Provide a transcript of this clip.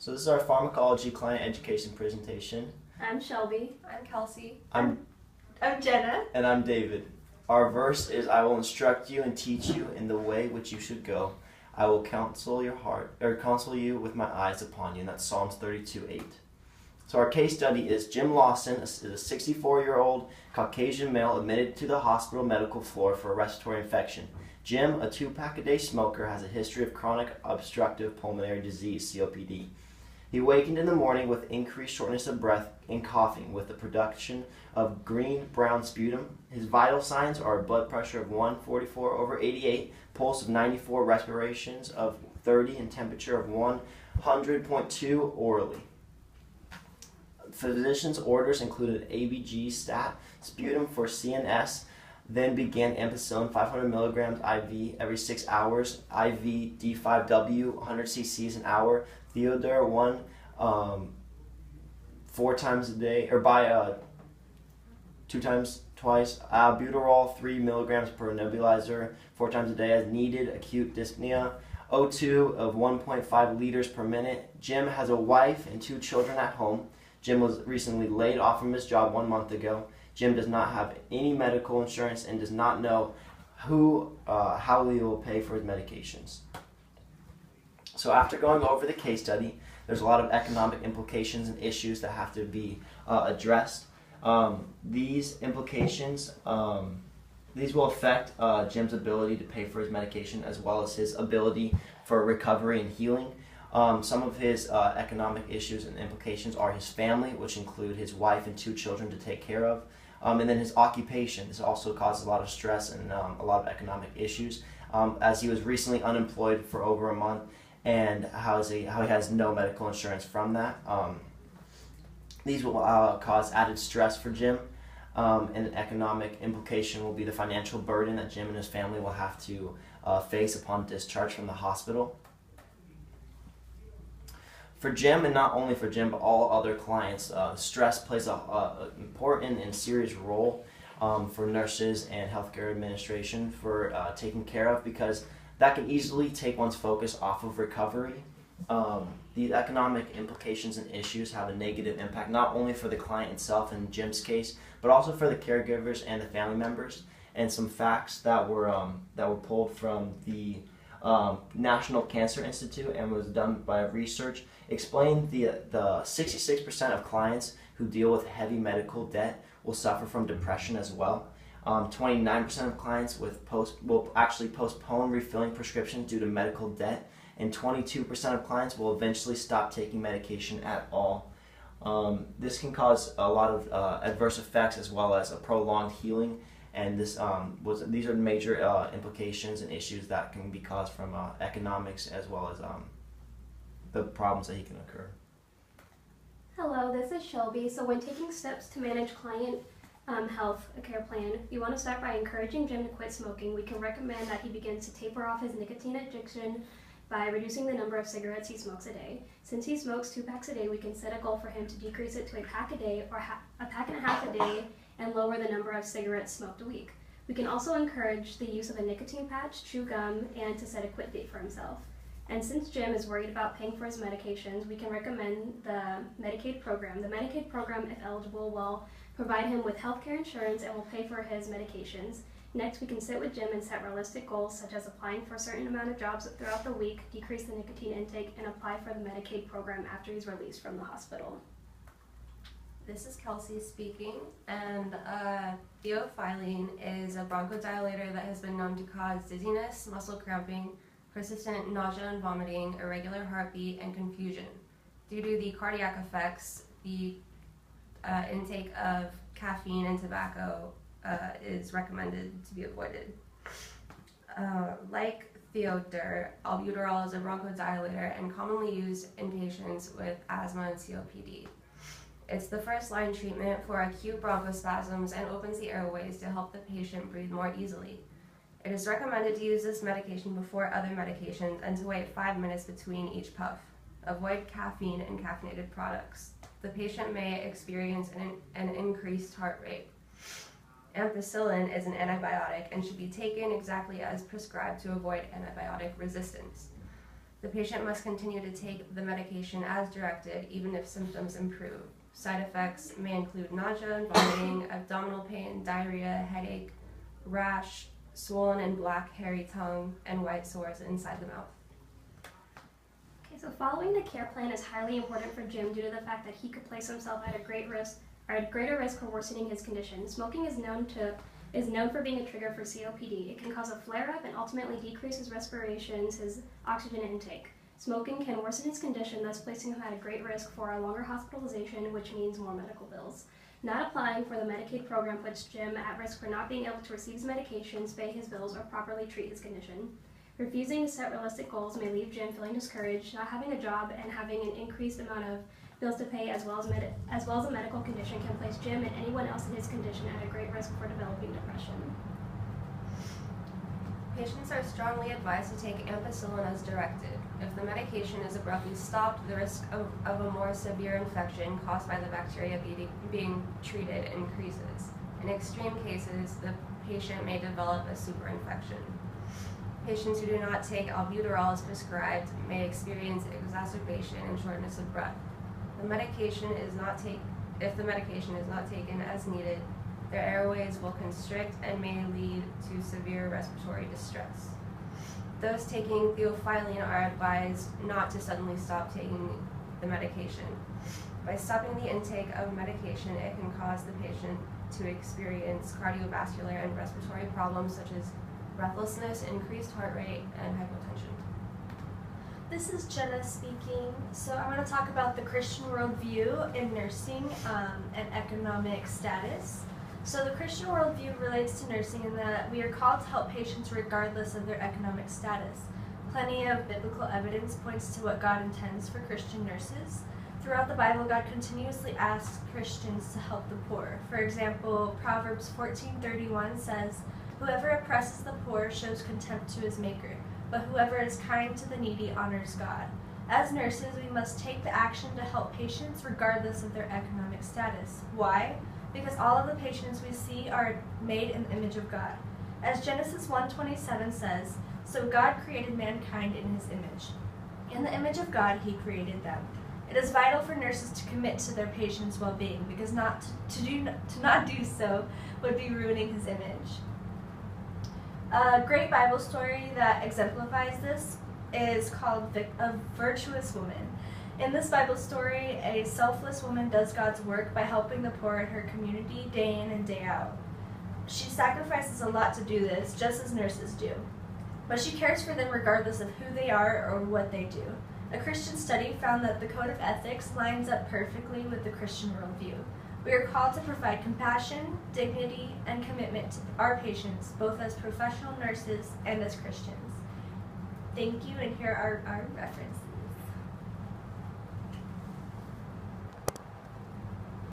So this is our pharmacology client education presentation. I'm Shelby. I'm Kelsie. I'm Jenna. And I'm David. Our verse is, I will instruct you and teach you in the way which you should go. I will counsel you with my eyes upon you. And that's Psalms 32:8. So our case study is Jim Lawson is a 64-year-old Caucasian male admitted to the hospital medical floor for a respiratory infection. Jim, a 2-pack-a-day smoker, has a history of chronic obstructive pulmonary disease, COPD. He awakened in the morning with increased shortness of breath and coughing with the production of green-brown sputum. His vital signs are blood pressure of 144/88, pulse of 94, respirations of 30, and temperature of 100.2 orally. Physician's orders included ABG stat, sputum for CNS, then began ampicillin 500 milligrams IV every 6 hours, IV D5W 100 cc's an hour, Theodore 4 times a day, or by twice, albuterol 3 milligrams per nebulizer 4 times a day as needed, acute dyspnea, O2 of 1.5 liters per minute. Jim has a wife and 2 children at home. Jim was recently laid off from his job 1 month ago. Jim does not have any medical insurance and does not know how he will pay for his medications. So after going over the case study, there's a lot of economic implications and issues that have to be addressed. These implications, these will affect Jim's ability to pay for his medication as well as his ability for recovery and healing. Some of his economic issues and implications are his family, which include his wife and 2 children to take care of, and then his occupation. This also causes a lot of stress and a lot of economic issues, as he was recently unemployed for over a month, and how he has no medical insurance from that. These will cause added stress for Jim, and an economic implication will be the financial burden that Jim and his family will have to face upon discharge from the hospital. For Jim, and not only for Jim, but all other clients, stress plays an important and serious role for nurses and healthcare administration for taking care of, because that can easily take one's focus off of recovery. The economic implications and issues have a negative impact, not only for the client itself in Jim's case, but also for the caregivers and the family members. And some facts that were pulled from the National Cancer Institute and was done by research explained the 66% of clients who deal with heavy medical debt will suffer from depression as well. 29% of clients will actually postpone refilling prescriptions due to medical debt, and 22% of clients will eventually stop taking medication at all. This can cause a lot of adverse effects as well as a prolonged healing. And these are major implications and issues that can be caused from economics as well as the problems that can occur. Hello, this is Shelby. So when taking steps to manage client health care plan, we want to start by encouraging Jim to quit smoking. We can recommend that he begins to taper off his nicotine addiction by reducing the number of cigarettes he smokes a day. Since he smokes 2 packs a day, we can set a goal for him to decrease it to a pack a day or a pack and a half a day, and lower the number of cigarettes smoked a week. We can also encourage the use of a nicotine patch, chew gum, and to set a quit date for himself. And since Jim is worried about paying for his medications, we can recommend the Medicaid program. The Medicaid program, if eligible, will provide him with healthcare insurance and will pay for his medications. Next, we can sit with Jim and set realistic goals, such as applying for a certain amount of jobs throughout the week, decrease the nicotine intake, and apply for the Medicaid program after he's released from the hospital. This is Kelsie speaking, and theophylline is a bronchodilator that has been known to cause dizziness, muscle cramping, persistent nausea and vomiting, irregular heartbeat, and confusion. Due to the cardiac effects, the intake of caffeine and tobacco is recommended to be avoided. Like Theodore, albuterol is a bronchodilator and commonly used in patients with asthma and COPD. It's the first-line treatment for acute bronchospasms and opens the airways to help the patient breathe more easily. It is recommended to use this medication before other medications and to wait 5 minutes between each puff. Avoid caffeine and caffeinated products. The patient may experience an increased heart rate. Ampicillin is an antibiotic and should be taken exactly as prescribed to avoid antibiotic resistance. The patient must continue to take the medication as directed, even if symptoms improve. Side effects may include nausea and vomiting, abdominal pain, diarrhea, headache, rash, swollen and black hairy tongue, and white sores inside the mouth. Okay, so following the care plan is highly important for Jim due to the fact that he could place himself at a greater risk for worsening his condition. Smoking is known for being a trigger for COPD. It can cause a flare-up and ultimately decrease his respirations, his oxygen intake. Smoking can worsen his condition, thus placing him at a great risk for a longer hospitalization, which means more medical bills. Not applying for the Medicaid program puts Jim at risk for not being able to receive his medications, pay his bills, or properly treat his condition. Refusing to set realistic goals may leave Jim feeling discouraged, not having a job, and having an increased amount of bills to pay, as well as a medical condition, can place Jim and anyone else in his condition at a great risk for developing depression. Patients are strongly advised to take ampicillin as directed. If the medication is abruptly stopped, the risk of a more severe infection caused by the bacteria being treated increases. In extreme cases, the patient may develop a superinfection. Patients who do not take albuterol as prescribed may experience exacerbation and shortness of breath. If the medication is not taken as needed, their airways will constrict and may lead to severe respiratory distress. Those taking theophylline are advised not to suddenly stop taking the medication. By stopping the intake of medication, it can cause the patient to experience cardiovascular and respiratory problems such as breathlessness, increased heart rate, and hypotension. This is Jenna speaking. So I want to talk about the Christian worldview in nursing and economic status. So the Christian worldview relates to nursing in that we are called to help patients regardless of their economic status. Plenty of biblical evidence points to what God intends for Christian nurses. Throughout the Bible, God continuously asks Christians to help the poor. For example, Proverbs 14:31 says, "Whoever oppresses the poor shows contempt to his maker, but whoever is kind to the needy honors God." As nurses, we must take the action to help patients regardless of their economic status. Why? Because all of the patients we see are made in the image of God. As Genesis 1:27 says, "So God created mankind in his image. In the image of God, he created them." It is vital for nurses to commit to their patients' well-being because to not do so would be ruining his image. A great Bible story that exemplifies this is called A Virtuous Woman. In this Bible story, a selfless woman does God's work by helping the poor in her community day in and day out. She sacrifices a lot to do this, just as nurses do. But she cares for them regardless of who they are or what they do. A Christian study found that the code of ethics lines up perfectly with the Christian worldview. We are called to provide compassion, dignity, and commitment to our patients, both as professional nurses and as Christians. Thank you, and here are our references.